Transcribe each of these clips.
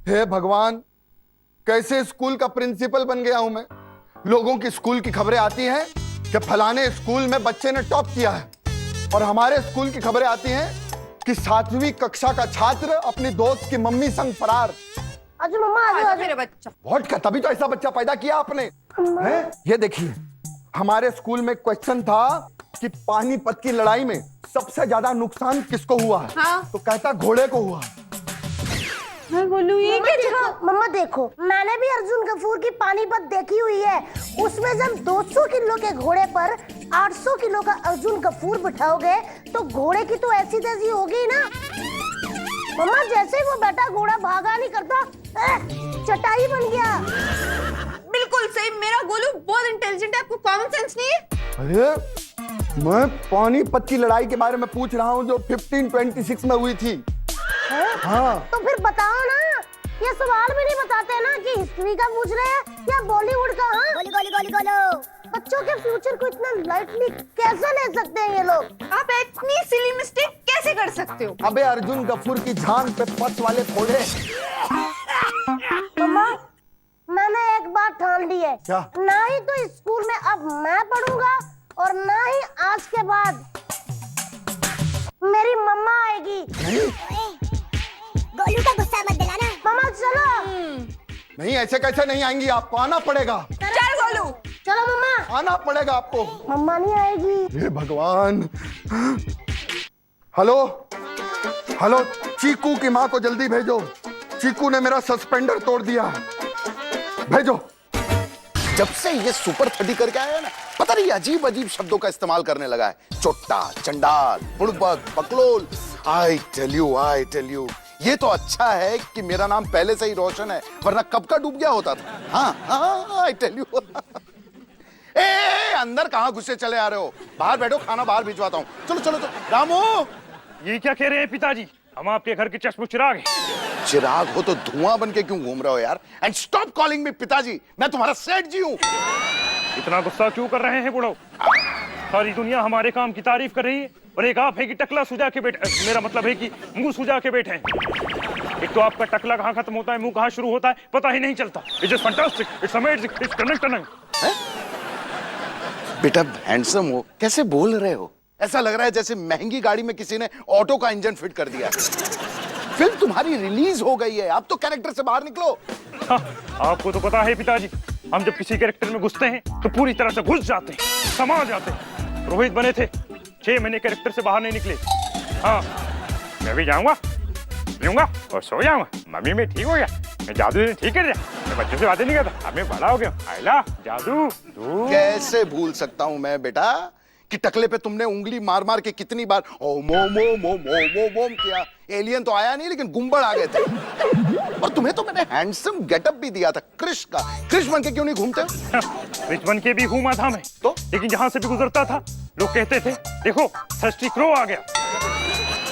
हे भगवान, कैसे स्कूल का प्रिंसिपल बन गया हूं मैं। लोगों की स्कूल की खबरें आती हैं कि फलाने स्कूल में बच्चे ने टॉप किया है, और हमारे स्कूल की खबरें आती हैं कि 7वीं कक्षा का छात्र अपनी दोस्त की मम्मी संग फरार। आज मम्मा आज मेरा बच्चा व्हाट का, तभी तो ऐसा बच्चा पैदा किया आपने। हैं? ये देखिए, हमारे स्कूल में क्वेश्चन था कि पानीपत की लड़ाई में सबसे ज्यादा नुकसान किसको हुआ है। हाँ। तो कहता घोड़े को हुआ। मैं बोलूं ये क्या मम्मा देखो, मैंने भी अर्जुन कपूर की पानीपत देखी हुई है। उसमें जब 200 किलो के घोड़े पर 800 किलो का अर्जुन कपूर बिठाओगे तो घोड़े की तो ऐसी तैसी होगी ना। मम्मा जैसे ही वो बेटा घोड़ा भागा नहीं करता, चटाई बन गया। बिल्कुल सही, मेरा गोलू बहुत इंटेलिजेंट है, आपको कॉमन सेंस नहीं है? अरे मैं पानीपत की लड़ाई के बारे में पूछ रहा हूँ जो 1526 में हुई थी। हाँ। तो फिर बताओ ना, ये सवाल भी नहीं बताते ना कि हिस्ट्री का पूछ रहे हैं या बॉलीवुड का। हाँ? गोली गोली गोली गोलो। बच्चों के फ्यूचर को इतना लाइटली कैसे ले सकते हैं ये लोग? आप इतनी सिली मिस्टेक कैसे कर सकते हो? अबे अर्जुन कपूर की जान पे पथ वाले फोड़े। मम्मा मैंने एक बात ठान ली है। क्या? ना ही तो इस स्कूल में अब मैं पढ़ूंगा और ना ही आज के बाद मेरी मम्मा आएगी। गोलू का गुस्सा मत दिलाना। मम्मा चलो। नहीं, ऐसे कैसे नहीं आएंगी, आपको आना पड़ेगा। चल गोलू। चलो मम्मा। आना पड़ेगा आपको। मम्मा नहीं आएगी। हे भगवान। हेलो हेलो, चीकू की माँ को जल्दी भेजो, चीकू ने मेरा सस्पेंडर तोड़ दिया। भेजो। जब से ये सुपर 30 करके आया है ना, पता नहीं अजीब अजीब शब्दों का इस्तेमाल करने लगा है। चोट्टा, चंडाल, बुड़बक, बकलोल। आई टेल यू, ये तो अच्छा है कि मेरा नाम पहले से ही रोशन है, वरना कब का डूब गया होता था। हाँ, आई टेल यू। ए, अंदर कहाँ घुसे चले आ रहे हो? बाहर बैठो, खाना बाहर भिजवाता हूँ। चलो चलो तो रामू। ये क्या कह रहे हैं पिताजी? हम आपके घर के चश्मो चिराग हैं। चिराग हो तो धुआं बन के क्यों घूम रहे हो यार? एंड स्टॉप कॉलिंग मी पिताजी, मैं तुम्हारा सेठ जी हूँ। इतना गुस्सा क्यों कर रहे हैं बुढ़ो? सारी दुनिया हमारे काम की तारीफ कर रही है और एक आप है कि टकला सुझा के बैठे, मेरा मतलब है कि मुंह सुझा के बैठे हैं। एक तो आपका टकला कहाँ खत्म होता है, मुंह कहाँ शुरू होता है, पता ही नहीं चलता। It's just fantastic, it's amazing, it's turning. बेटा हैंडसम हो, कैसे बोल रहे हो? ऐसा लग रहा है जैसे महंगी गाड़ी में किसी ने ऑटो का इंजन फिट कर दिया है। फिल्म तुम्हारी रिलीज हो गई है, अब तो कैरेक्टर से बाहर निकलो। हाँ, आपको तो पता है पिताजी, हम जब किसी कैरेक्टर में घुसते हैं तो पूरी तरह से घुस जाते हैं, समा जाते हैं। रोहित बने थे, 6 महीने कैरेक्टर से बाहर नहीं निकले। हाँ, मैं भी जाऊंगा, पीऊंगा और सो जाऊंगा। मम्मी में ठीक हो गया, मैं जादू ने ठीक कर दिया, मैं बच्चों से बातें नहीं करता, अब मैं बड़ा हो गया। आइला जादू तू। कैसे भूल सकता हूं मैं बेटा कि टकले पे तुमने उंगली मार मार के कितनी बार ओम ओम ओम ओम ओम ओम ओम किया। एलियन तो आया नहीं, लेकिन गुंबड़ आ गए थे। और तुम्हें तो मैंने हैंडसम गेटअप भी दिया था, कृष का। कृष बन के क्यों नहीं घूमते? कृष बन के भी घूमा था मैं तो? लेकिन जहां से भी गुजरता था लोग कहते थे देखो थर्स्टी क्रो आ गया,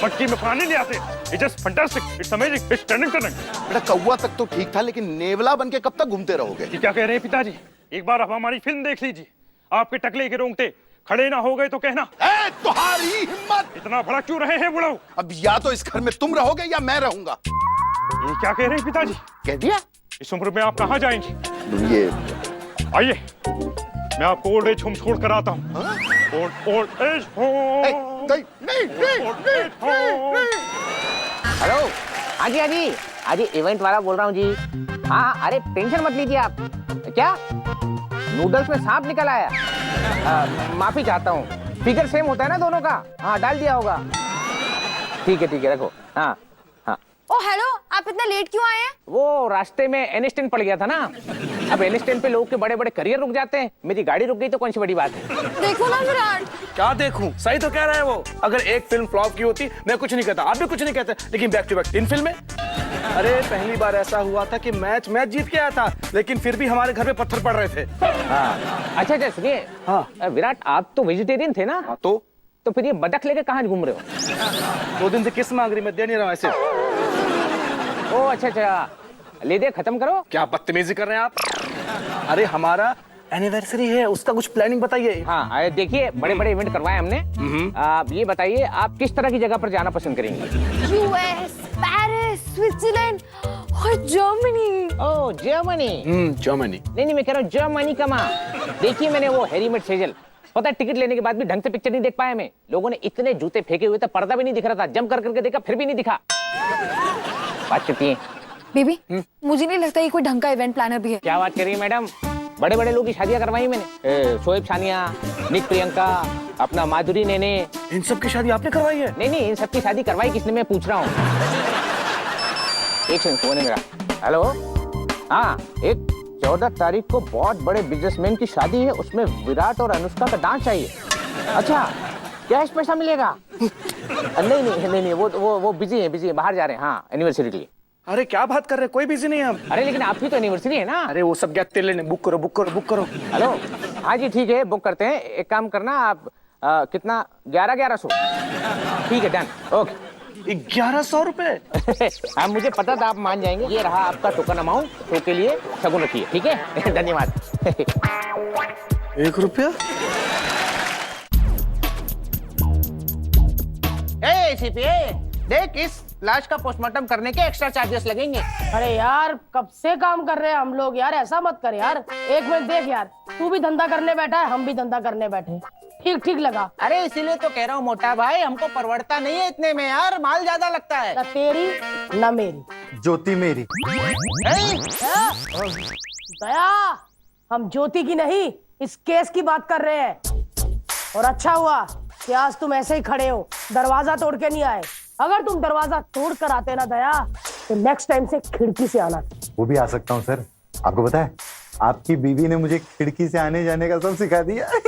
मटकी में पानी ले आते। It's just fantastic, it's amazing, it's turning. बेटा कौवा तक तो ठीक था, लेकिन नेवला बन के कब तक घूमते रहोगे? ये क्या कह रहे हैं पिताजी? एक बार आप हमारी फिल्म देख लीजिए, आपके टकले के रोंगटे खड़े ना हो गए तो कहना। ए, तुम्हारी हिम्मत! इतना बड़ा क्यों रहे हैं बुढ़ाऊ? अब या तो इस घर में तुम रहोगे या मैं रहूंगा। ये क्या कह रहे हैं पिताजी? कह दिया? इस उम्र में आप कहाँ जाएंगे? ये आइए, मैं आपको ओल्ड एज होम छोड़ कर आता हूँ। Old age home. नहीं। हेलो, हाँ जी, इवेंट वाला बोल रहा हूँ जी। हाँ, अरे टेंशन मत लीजिए आप। क्या नूडल्स में सांप निकल आया? माफी चाहता हूँ, फिगर सेम होता है ना दोनों का। हाँ, डाल दिया होगा। ठीक है, रखो। हाँ। ओ हेलो, आप इतना लेट क्यों आए हैं? वो रास्ते में एन स्टैंड पड़ गया था ना। अब एन स्टैंड पे लोगों के बड़े बड़े करियर रुक जाते हैं, मेरी गाड़ी रुक गई तो कौन सी बड़ी बात है। देखो ना विराट। क्या देखूं? सही तो कह रहा है वो। अगर एक फिल्म फ्लॉप की होती मैं कुछ नहीं कहता, आप भी कुछ नहीं कहते, लेकिन बैक टू बैक 3 फिल्में। अरे पहली बार ऐसा हुआ था कि मैच जीत के आया था, लेकिन फिर भी हमारे घर पे पत्थर पड़ रहे थे। हाँ। अच्छा सुनिए। हाँ। विराट, आप तो वेजिटेरियन थे ना? तो फिर ये बतख लेके कहाँ घूम रहे हो? 2 दिन से किस मांग रही, मैं दे नहीं रहा ऐसे। ओ अच्छा, ले दे, खत्म करो। क्या बदतमीजी कर रहे हैं आप? अरे हमारा एनिवर्सरी है, उसका कुछ प्लानिंग बताइए। हाँ, देखिए बड़े बड़े इवेंट करवाए हमने। आप ये बताइए, आप किस तरह की जगह पर जाना पसंद करेंगे? यूएस, पेरिस, स्विट्जरलैंड, और जर्मनी। ओ जर्मनी। जर्मनी। नहीं मैं कह रहा हूँ जर्मनी का माँ। देखिए मैंने वो हैरी मेट सेजल, पता है टिकट लेने के बाद भी ढंग से पिक्चर नहीं देख पाया मैं। लोगों ने इतने जूते फेंके हुए थे, पर्दा भी नहीं दिख रहा था, जम कर करके देखा फिर भी नहीं दिखा। बात करती है बेबी, मुझे नहीं लगता ये कोई ढंग का इवेंट प्लानर भी है। क्या बात कर रही है मैडम, बड़े बड़े लोग की शादियां करवाई मैंने। शोएब सानिया, निक प्रियंका, अपना माधुरी नेने। इन सब की शादी आपने करवाई है? नहीं इन सबकी शादी करवाई किसने, मैं पूछ रहा हूँ। एक सेकंड, फोन है मेरा। हेलो, हाँ, एक 14 तारीख को बहुत बड़े बिजनेसमैन की शादी है, उसमें विराट और अनुष्का का डांस चाहिए। अच्छा, कैश पैसा मिलेगा? नहीं वो बिजी है, बाहर जा रहे हैं। हाँ, एनिवर्सरी के लिए। अरे क्या बात कर रहे हैं, कोई बिजी नहीं है हम। अरे लेकिन आपकी तो एनिवर्सरी है ना। अरे वो सब गया लेने, बुक करो। हेलो, हाँ जी ठीक है, बुक करते हैं। एक काम करना आप, कितना, 1100? ठीक है, डन, ओके। 1100 रुपए? हाँ मुझे पता था आप मान जाएंगे। ये रहा आपका टोकन अमाउंट, शो के लिए शगुन रखिए, ठीक है? धन्यवाद। 1 रुपया? देख, इस लाश का पोस्टमार्टम करने के एक्स्ट्रा चार्जेस लगेंगे। अरे यार कब से काम कर रहे हैं हम लोग यार, ऐसा मत कर यार। एक मिनट देख यार, तू भी धंधा करने बैठा है, हम भी धंधा करने बैठे, ठीक लगा। अरे इसीलिए तो कह रहा हूँ मोटा भाई, हमको परवड़ता नहीं है इतने में यार, माल ज्यादा लगता है। ना तेरी ना मेरी। ज्योति मेरी। दया, हम ज्योति की नहीं, इस केस की बात कर रहे हैं। और अच्छा हुआ कि आज तुम ऐसे ही खड़े हो, दरवाजा तोड़ के नहीं आए। अगर तुम दरवाजा तोड़ कर आते ना दया, तो नेक्स्ट टाइम से खिड़की से आना। वो भी आ सकता हूँ सर। आपको पता है, आपकी बीवी ने मुझे खिड़की से आने जाने का सब सिखा दिया। अरे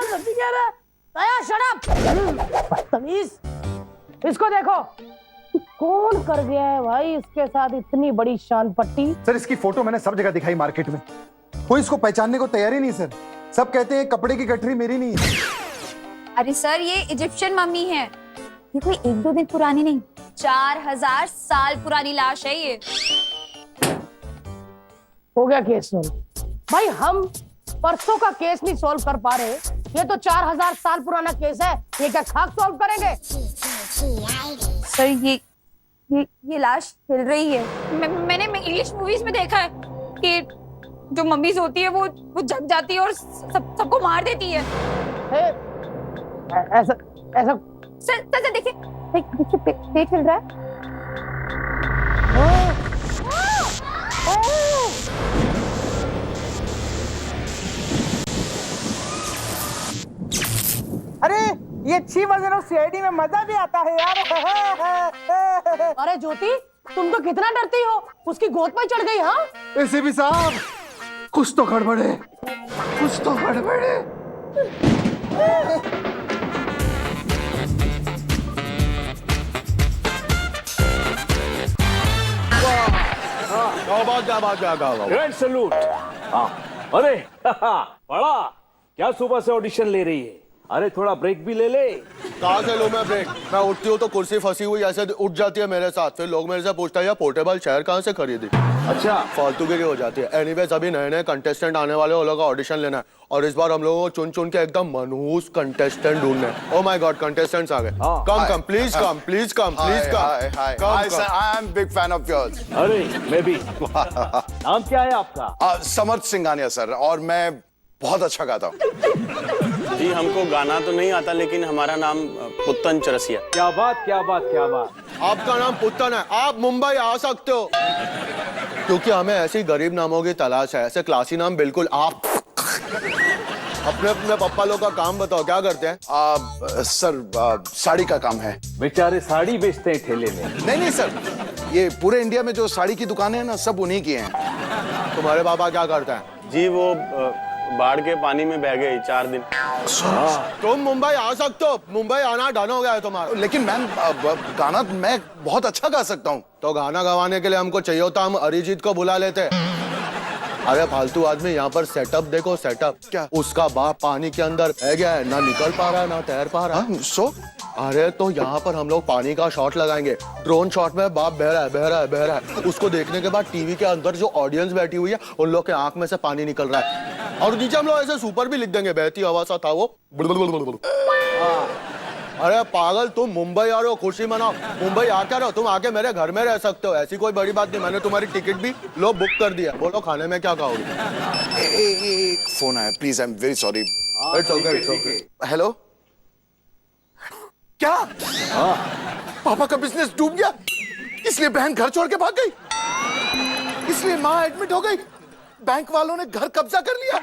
सच्ची कह रहा है? दया शट अप, बदतमीज। इसको देखो, कौन कर गया है भाई इसके साथ इतनी बड़ी शान पट्टी। सर इसकी फोटो मैंने सब जगह दिखाई मार्केट में, कोई इसको पहचानने को तैयार ही नहीं सर। सब कहते हैं कपड़े की गठरी मेरी नहीं है। अरे सर, ये इजिप्शियन मम्मी है, ये कोई 1-2 दिन पुरानी नहीं, 4000 साल पुरानी लाश है ये। हो गया केस सॉल्व भाई। हम परसों का केस नहीं सॉल्व कर पा रहे, ये तो 4000 साल पुराना केस है, ये क्या खाक सॉल्व करेंगे? सर ये लाश हिल रही है। मैंने इंग्लिश मूवीज में देखा है कि जो मम्मीज होती है वो जग जाती है और सबको मार देती है। ऐसा सर देखिए, पेट हिल रहा है। अरे ये अच्छी वर्जन ऑफ सीआईडी में मजा भी आता है यार। अरे ज्योति, तुम तो कितना डरती हो, उसकी गोद पर चढ़ गई। हाँ ऐसे भी साहब, कुछ तो गड़बड़ है, कुछ तो गड़बड़ है। क्या बात ग्रैंड सैल्यूट। अरे बड़ा क्या सुबह से ऑडिशन ले रही है? अरे थोड़ा ब्रेक भी ले ले। कहाँ से लूं मैं ब्रेक? मैं उठती हूँ तो कुर्सी फंसी हुई ऐसे उठ जाती है मेरे साथ, फिर लोग मेरे से पूछते हैं यार पोर्टेबल चेयर कहाँ से खरीदी। अच्छा, फालतूगिरी हो जाती है। एनीवेज अभी नए कंटेस्टेंट आने वाले, उन लोगों का ऑडिशन लेना है और इस बार हम लोगों को चुन चुन के एकदम मनहूस कंटेस्टेंट ढूंढने हैं। ओह माय गॉड, कंटेस्टेंट्स आ गए। Come please come. I am big fan of yours. अरे मैं भी। नाम क्या है आपका? समर्थ सिंघानिया सर, और मैं बहुत अच्छा गाता हूँ। जी हमको गाना तो नहीं आता, लेकिन हमारा नाम पुत्तन चरसिया। क्या बात। आपका नाम पुत्तन है, आप मुंबई आ सकते हो, क्योंकि हमें ऐसी गरीब नामों की तलाश है, ऐसे क्लासी नाम बिल्कुल। आप अपने पप्पा लोग का काम बताओ, क्या करते हैं? सर साड़ी का काम है। बेचारे साड़ी बेचते हैं ठेले में। नहीं सर, ये पूरे इंडिया में जो साड़ी की दुकानें हैं ना, सब उन्हीं की हैं। तुम्हारे पापा क्या करते हैं? जी वो बाढ़ के पानी में बह गए 4 दिन। तुम मुंबई आ सकते हो, मुंबई आना डन हो गया है तुम्हारा। लेकिन मैम गाना मैं बहुत अच्छा गा सकता हूँ। तो गाना गवाने के लिए हमको चाहिए होता, हम अरिजीत को बुला लेते। अरे फालतू आदमी, यहाँ पर सेटअप देखो, सेटअप क्या, उसका बाप पानी के अंदर है गया है, ना निकल पा रहा है ना तैर पा रहा है। सो अरे तो यहाँ पर हम लोग पानी का शॉट लगाएंगे, ड्रोन शॉट में बाप बह रहा है। उसको देखने के बाद टीवी के अंदर जो ऑडियंस बैठी हुई है, उन लोग के आंख में से पानी निकल रहा है, और नीचे हम लोग ऐसे सुपर भी लिख देंगे, बहती हवा सा था वो। अरे पागल, तुम मुंबई आ रहे हो, खुशी मनाओ। मुंबई आके रहो, तुम आके मेरे घर में रह सकते हो, ऐसी कोई बड़ी बात नहीं। मैंने तुम्हारी टिकट भी लो बुक कर दिया। बोलो खाने में क्या खाओगे? एक फोन आया, please, I am very sorry. It's okay. Hello, क्या? पापा का बिजनेस डूब गया, इसलिए बहन घर छोड़ के भाग गई, इसलिए माँ एडमिट हो गई, बैंक वालों ने घर कब्जा कर लिया,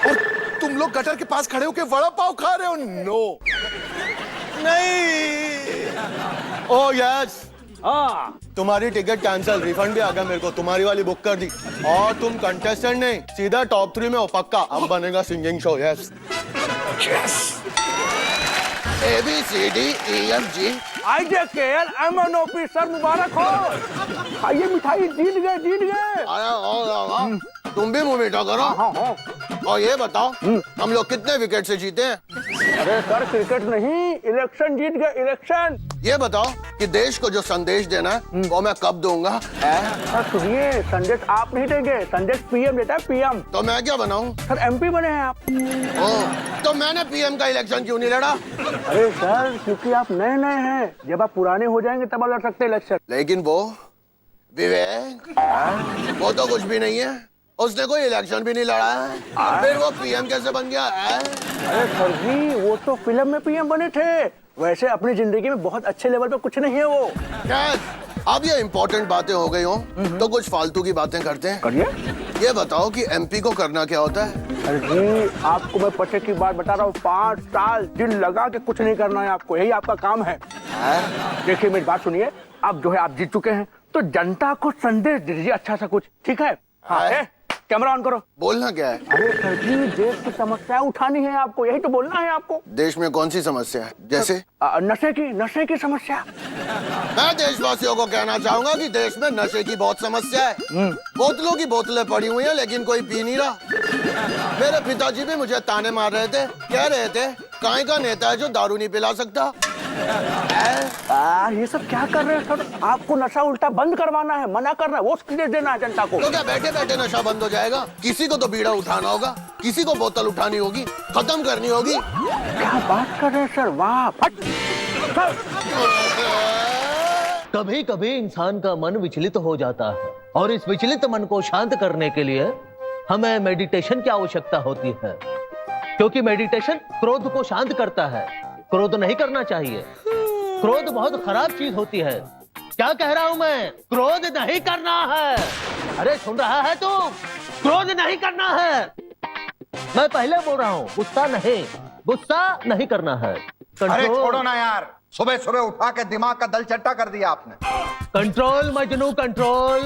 और तुम लोग गटर के पास खड़े होकर वड़ा पाव खा रहे हो। नो, नहीं। ओह यस, तुम्हारी टिकट कैंसिल, रिफंड भी आ गया मेरे को, तुम्हारी वाली बुक कर दी। और तुम कंटेस्टेंट नहीं, सीधा टॉप 3 में हो पक्का। अब बनेगा singing show. Yes ABCDEFG। I take care, I am an officer, मुबारक हो। खाइए मिठाई, जीत गए। तुम भी मुंह मीठा करो। और ये बताओ, हम लोग कितने विकेट से जीते हैं? अरे सर, क्रिकेट नहीं, इलेक्शन जीत गए, इलेक्शन। ये बताओ कि देश को जो संदेश देना है वो मैं कब दूंगा? सर सुनिए, संदेश आप नहीं देंगे, संदेश पीएम देता है, पीएम। तो मैं क्या बनाऊं? सर एमपी बने हैं आप। ओ, तो मैंने पीएम का इलेक्शन क्यों नहीं लड़ा? अरे सर, क्योंकि आप नए हैं, जब आप पुराने हो जाएंगे तब आप लड़ सकते हैं इलेक्शन। लेकिन वो विवेक, वो तो कुछ भी नहीं है, उसने कोई इलेक्शन भी नहीं लड़ा है, फिर वो पीएम कैसे बन गया है? अरे सर जी, वो तो फिल्म में पीएम बने थे, वैसे अपनी जिंदगी में बहुत अच्छे लेवल पे कुछ नहीं है वो। खैर, अब ये इम्पोर्टेंट बातें हो गई हो तो कुछ फालतू की बातें करते हैं। करिए। ये बताओ कि एमपी को करना क्या होता है? अरे जी, आपको मैं पते की बात बता रहा हूँ, 5 साल दिल लगा के कुछ नहीं करना है आपको, यही आपका काम है। देखिए मेरी बात सुनिए, अब जो है आप जीत चुके हैं, तो जनता को संदेश दीजिए अच्छा सा कुछ, ठीक है? हाँ, कैमरा ऑन करो। बोलना क्या है? अरे सर जी, देश की समस्या उठानी है आपको, यही तो बोलना है आपको। देश में कौन सी समस्या है? जैसे नशे की समस्या। मैं देशवासियों को कहना चाहूंगा कि देश में नशे की बहुत समस्या है। बोतलों की बोतलें पड़ी हुई हैं, लेकिन कोई पी नहीं रहा। मेरे पिताजी भी मुझे ताने मार रहे थे, कह रहे थे काहे का नेता है जो दारू नहीं पिला सकता। ये सब क्या कर रहे हैं सर? आपको नशा उल्टा बंद करवाना है, मना करना है, वो संदेश देना है जनता को। तो क्या बैठे बैठे नशा बंद हो जाएगा? किसी को तो बीड़ा उठाना होगा, किसी को बोतल उठानी होगी, खत्म करनी होगी। क्या बात कर रहे हैं सर, वाह। फट सर। कभी कभी इंसान का मन विचलित हो जाता है, और इस विचलित मन को शांत करने के लिए हमें मेडिटेशन की आवश्यकता होती है, क्योंकि मेडिटेशन क्रोध को शांत करता है। क्रोध नहीं करना चाहिए, क्रोध बहुत खराब चीज होती है। क्या कह रहा हूं मैं? क्रोध नहीं करना है। अरे सुन रहा है तू? क्रोध नहीं करना है। मैं पहले बोल रहा हूं, गुस्सा नहीं करना है। अरे छोड़ो ना यार, सुबह सुबह उठा के दिमाग का दल चट्टा कर दिया आपने। Control Majnu control.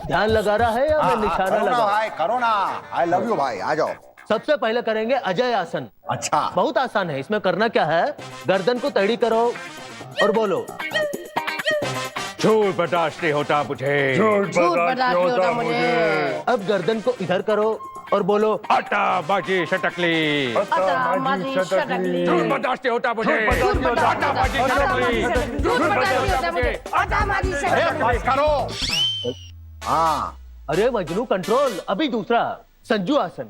ध्यान लगा रहा है या मैं निशाना लगा? भाई करो ना, आई लव यू भाई, आ जाओ। सबसे पहले करेंगे अजय आसन। अच्छा, बहुत आसान है। इसमें करना क्या है, गर्दन को टेढ़ी करो और बोलो, झूठ बर्दाश्त नहीं होता मुझे, झूठ बर्दाश्त नहीं होता मुझे। अब गर्दन को इधर करो और बोलो, आटा बाजी शटकली, झूठ बर्दाश्त नहीं होता मुझे, आटा बाजी शटकली। बस करो। हाँ, अरे मजनू कंट्रोल। अभी दूसरा संजू आसन।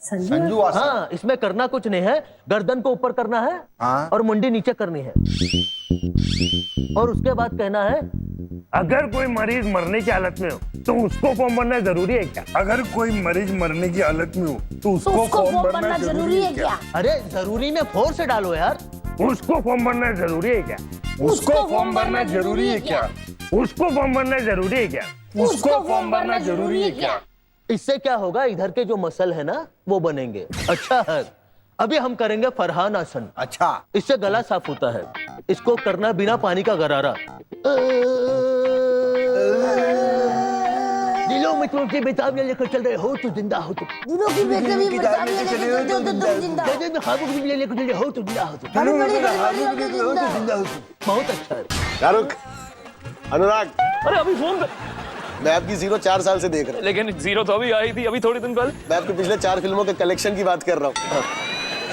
संजू आसन। हाँ, इसमें करना कुछ नहीं है, गर्दन को ऊपर करना है। हाँ? और मुंडी नीचे करनी है, और उसके बाद कहना है, अगर कोई मरीज मरने की हालत में हो तो उसको फॉर्म भरना जरूरी है क्या? अगर कोई मरीज मरने की हालत में हो तो उसको फॉर्म भरना जरूरी है क्या? अरे जरूरी में फोर से डालो यार। उसको फॉर्म भरना जरूरी है क्या? उसको फॉर्म भरना जरूरी है क्या? उसको फॉर्म भरना जरूरी है क्या? उसको फॉर्म भरना जरूरी है क्या? इससे क्या होगा, इधर के जो मसल है ना वो बनेंगे। अच्छा है, अभी हम करेंगे फरहान आसन। अच्छा, इससे गला साफ होता है। इसको करना बिना पानी का गरारा। दिलों में तुम बेताबियां लेकर चल रहे हो तो जिंदा हो तुम। दिलों की बेताबियां लेकर चल रहे हो तो तुम जिंदा हो। ख्वाबों की बेताबियां लेकर चल रहे हो तो जिंदा हो तुम। बहुत अच्छा है। शाहरुख, अनुराग, अरे अभी फोन मैं आपकी 0 4 साल से देख रहा हूँ। लेकिन 0 तो अभी आई थी, अभी थोड़ी दिन पहले। मैं आपके पिछले 4 फिल्मों के कलेक्शन की बात कर रहा हूँ।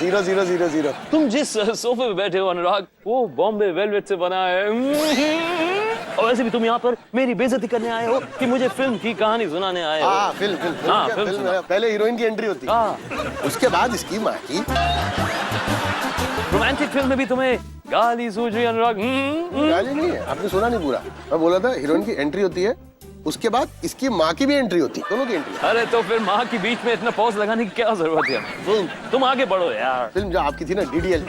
0 0 0 0। तुम जिस सोफे पे बैठे हो अनुराग, वो बॉम्बे वेलवेट से बना है। और वैसे भी तुम यहाँ पर मेरी बेइज्जती करने आए हो कि मुझे फिल्म की कहानी सुनाने आए हो? हाँ, फिल्म। पहले हीरोइन की एंट्री होती है, उसके बाद इसकी माँ की। रोमांटिक रोमांटिक फिल्म में भी तुम्हें गाली सूझ रही अनुराग? गाली नहीं है, आपने सुना नहीं पूरा। मैं बोला था हीरोइन की एंट्री होती है, उसके बाद इसकी माँ की भी एंट्री होती है, दोनों की एंट्री। अरे तो फिर माँ के बीच में इतना पॉज लगाने की क्या जरूरत है? तुम आगे बढ़ो यार। फिल्म जो आपकी थी ना DDL,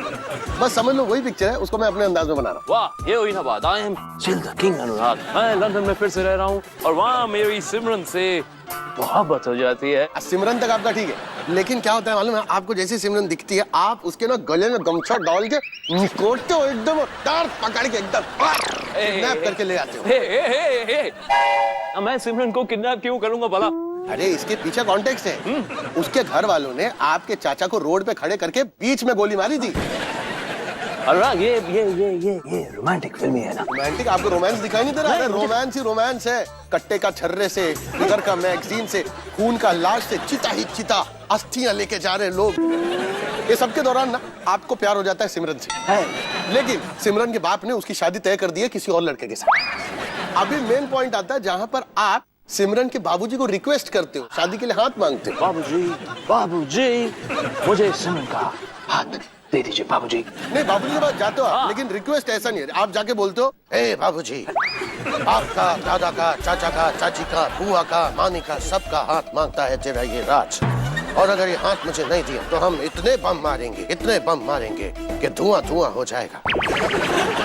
बस समझ लो वही पिक्चर है, उसको मैं अपने अंदाज में बना रहा हूँ। वाह, ये हुई ना बात। I am still the king Anurag. मैं लंदन में फिर से रह रहा हूँ और वहाँ मेरी सिमरन से मोहब्बत हो जाती है। सिमरन तक आपका ठीक है, लेकिन क्या होता है मालूम है आपको? जैसी सिमरन दिखती है, आप उसके ना गले में गमछा डाल के निकोड़ते हो, एकदम डार पकड़ के एकदम किडनैप करके ले आते हो। मैं सिमरन को किडनैप क्यों करूंगा भला? अरे इसके पीछे कॉन्टेक्स्ट है। उसके घर वालों ने आपके चाचा को रोड पे खड़े करके बीच में गोली मारी थी। अनुराग ये रोमांटिक फिल्म है ना? रोमांटिक? आपको रोमांस दिखाई नहीं दे रहा? रोमांस ही रोमांस है। कट्टे का छर्रे से, फिगर का मैगजीन से, खून का लाश से, चिता ही चिता, अस्थियां लेके जा रहे लोग। ये सबके दौरान ना आपको प्यार हो जाता है सिमरन से, लेकिन सिमरन के बाप ने उसकी शादी तय कर दी है किसी और लड़के के साथ। अभी मेन पॉइंट आता है जहाँ पर आप सिमरन के बाबूजी को रिक्वेस्ट करते हो, शादी के लिए हाथ मांगते हो। बाबूजी मुझे सिमरन का हाथ दे दीजिए बाबूजी। नहीं, बाबूजी के पास जाते हो आप, लेकिन रिक्वेस्ट ऐसा नहीं है। आप जाके बोलते हो, ए बाबूजी, आपका, दादा का, चाचा का, चाची का, बुआ का, मामी का, सबका हाथ मांगता है तेरा ये राज। और अगर ये हाथ मुझे नहीं दिया तो हम इतने बम मारेंगे कि धुआं धुआं हो जाएगा।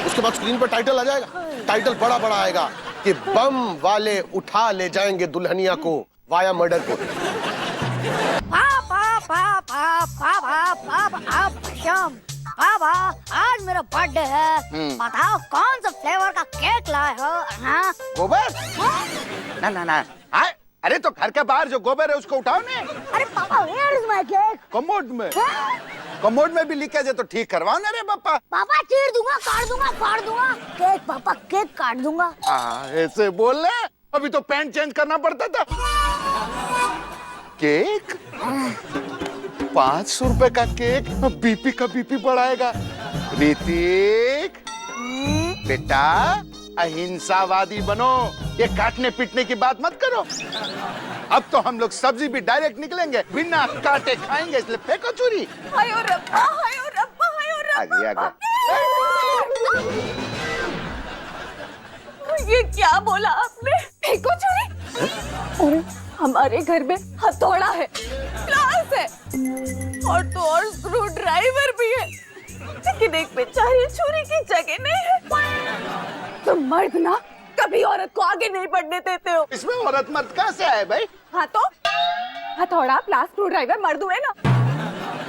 उसके बाद स्क्रीन पर टाइटल आ जाएगा, टाइटल बड़ा बड़ा आएगा कि बम वाले उठा ले जाएंगे दुल्हनिया को वाया मर्डर को। बाबा, आज मेरा बर्थडे है, बताओ कौन सा फ्लेवर का केक लाए हो? हाँ? गोबर? ना अरे तो घर के बाहर जो गोबर है उसको उठाओ ने। अरे पापा, where is my cake? Commode में। कमोड में भी लीकेज है तो ठीक करवाओ ना रे पापा। पापा चीर दूंगा, काट दूंगा, फाड़ दूंगा केक। पापा केक काट दूंगा। ऐसे बोल रहे? अभी तो पैंट चेंज करना पड़ता था। केक 500 रुपए का केक, बीपी का बीपी बढ़ाएगा। ऋतिक बेटा, अहिंसावादी बनो, ये काटने पीटने की बात मत करो। अब तो हम लोग सब्जी भी डायरेक्ट निकलेंगे, बिना काटे खाएंगे, इसलिए फेंको चूरी। हायो रब्बा, हायो रब्बा, हायो रब्बा। ये क्या बोला आपने? फेंको चूरी? हमारे घर में हथौड़ा है, प्लास है और तो और स्क्रू ड्राइवर भी है, लेकिन एक बेचारी छुरी की जगह नहीं है। तुम मर्द ना कभी औरत को आगे नहीं बढ़ने देते हो। इसमें औरत मर्द कहाँ से आए भाई? हाँ तो हथौड़ा, प्लास, स्क्रू ड्राइवर मर्द हुए ना,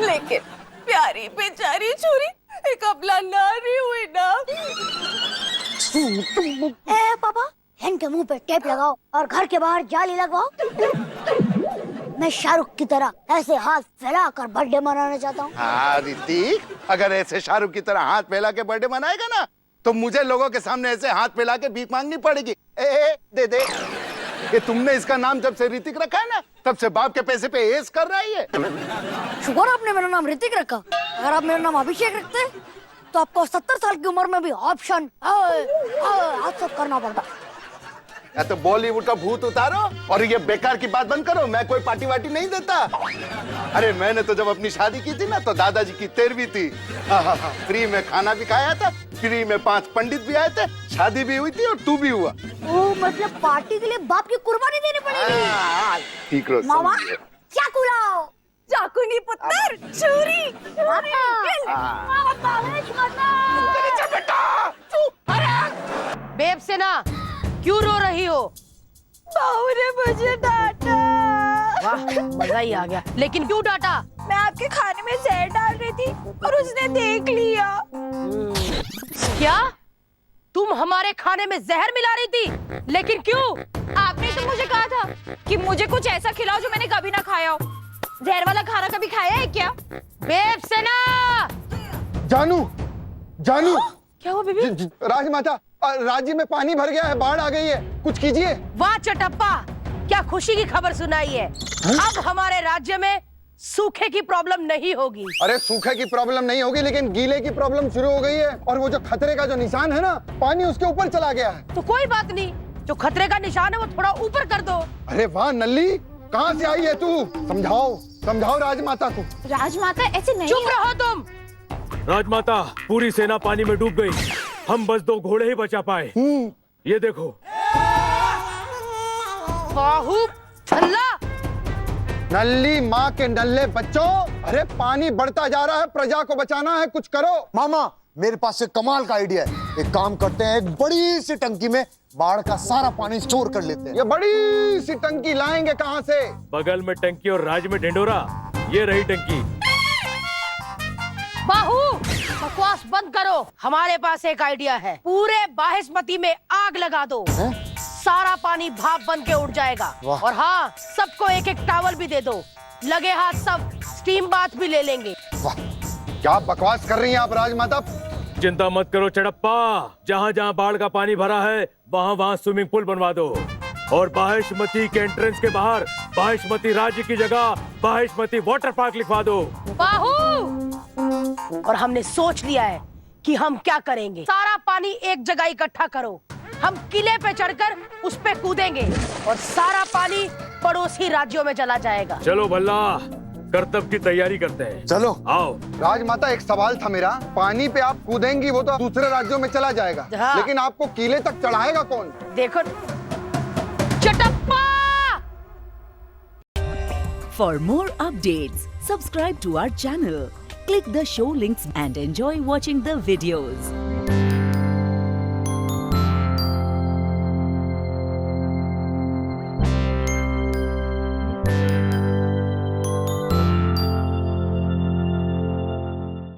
लेकिन प्यारी बेचारी छुरी एक अबला नारी हुई ना। ए पापा, इनके मुंह पे टेप लगाओ और घर के बाहर जाली लगवाओ। मैं शाहरुख की तरह ऐसे हाथ फैलाकर बर्थडे मनाना चाहता हूँ। हाँ ऋतिक, अगर ऐसे शाहरुख की तरह हाथ फैला के बर्थडे मनाएगा ना, तो मुझे लोगों के सामने ऐसे हाथ फैला के भीख मांगनी पड़ेगी। दे दे। ये तुमने इसका नाम जब से ऋतिक रखा है ना, तब से बाप के पैसे पे ऐश कर रही है। शुक्र आपने मेरा नाम ऋतिक रखा। अगर आप मेरा नाम अभिषेक रखते तो आपको 70 साल की उम्र में भी ऑप्शन एक्सेप्ट करना पड़ता। या तो बॉलीवुड का भूत उतारो और ये बेकार की बात बंद करो। मैं कोई पार्टी वार्टी नहीं देता। अरे मैंने तो जब अपनी शादी की थी ना, तो दादाजी की 13वीं थी। फ्री में खाना भी खाया था, फ्री में 5 पंडित भी आए थे, शादी भी हुई थी और तू भी हुआ। ओ, मतलब पार्टी के लिए बाप की कुर्बानी देनी पड़ेगी। ठीक रो मामा, चाकू लाओ। चाकू नहीं पुत्र, छुरी। बेब से ना क्यों रो रही हो? बहू ने मुझे डांटा। वाह, मजा ही आ गया। लेकिन क्यों डांटा? मैं आपके खाने में जहर डाल रही थी और उसने देख लिया। क्या तुम हमारे खाने में जहर मिला रही थी? लेकिन क्यों? आपने तो मुझे कहा था कि मुझे कुछ ऐसा खिलाओ जो मैंने कभी ना खाया हो। जहर वाला खाना कभी खाया है क्या? बेब से ना। जानू, क्या हुआ बेबी? राजमाता, राज्य में पानी भर गया है, बाढ़ आ गई है, कुछ कीजिए। वाह चटप्पा, क्या खुशी की खबर सुनाई है। अब हमारे राज्य में सूखे की प्रॉब्लम नहीं होगी। अरे सूखे की प्रॉब्लम नहीं होगी, लेकिन गीले की प्रॉब्लम शुरू हो गई है। और वो जो खतरे का जो निशान है ना, पानी उसके ऊपर चला गया है। तो कोई बात नहीं, जो खतरे का निशान है वो थोड़ा ऊपर कर दो। अरे वाह नल्ली, कहाँ से आई है तू? समझाओ राजमाता को। राजमाता ऐसे नहीं। चुप रहो तुम। राजमाता, पूरी सेना पानी में डूब गई। हम बस 2 घोड़े ही बचा पाए। ये देखो। बाहु छल्ला। नल्ली माँ के नल्ले बच्चों, अरे पानी बढ़ता जा रहा है, प्रजा को बचाना है, कुछ करो। मामा, मेरे पास एक कमाल का आइडिया है। एक काम करते हैं, एक बड़ी सी टंकी में बाढ़ का सारा पानी स्टोर कर लेते हैं। ये बड़ी सी टंकी लाएंगे कहाँ से? बगल में टंकी और राज में ढिंडोरा। ये रही टंकी। बाहु बकवास बंद करो, हमारे पास एक आइडिया है। पूरे बाहिस्मती में आग लगा दो, सारा पानी भाप बन के उड़ जाएगा। और हाँ, सबको एक एक टॉवल भी दे दो, लगे हाथ सब स्टीम बाथ भी ले लेंगे। वाह, क्या बकवास कर रही हैं आप राजमाता। चिंता मत करो चड़प्पा, जहाँ जहाँ बाढ़ का पानी भरा है वहाँ वहाँ स्विमिंग पूल बनवा दो। और बाहिस्मती के एंट्रेंस के बाहर बाहिस्मती राज्य की जगह बाहिस्मती वाटर पार्क लिखवा दो। बाहु, और हमने सोच लिया है कि हम क्या करेंगे। सारा पानी एक जगह इकट्ठा करो, हम किले पे चढ़कर उस पे कूदेंगे और सारा पानी पड़ोसी राज्यों में चला जाएगा। चलो भल्ला, कर्तव्य की तैयारी करते हैं। चलो आओ। राजमाता, एक सवाल था मेरा। पानी पे आप कूदेंगी, वो तो दूसरे राज्यों में चला जाएगा, हाँ। लेकिन आपको किले तक चढ़ाएगा कौन? देखो चटप्पा। For more updates, subscribe to our channel, click the show links and enjoy watching the videos.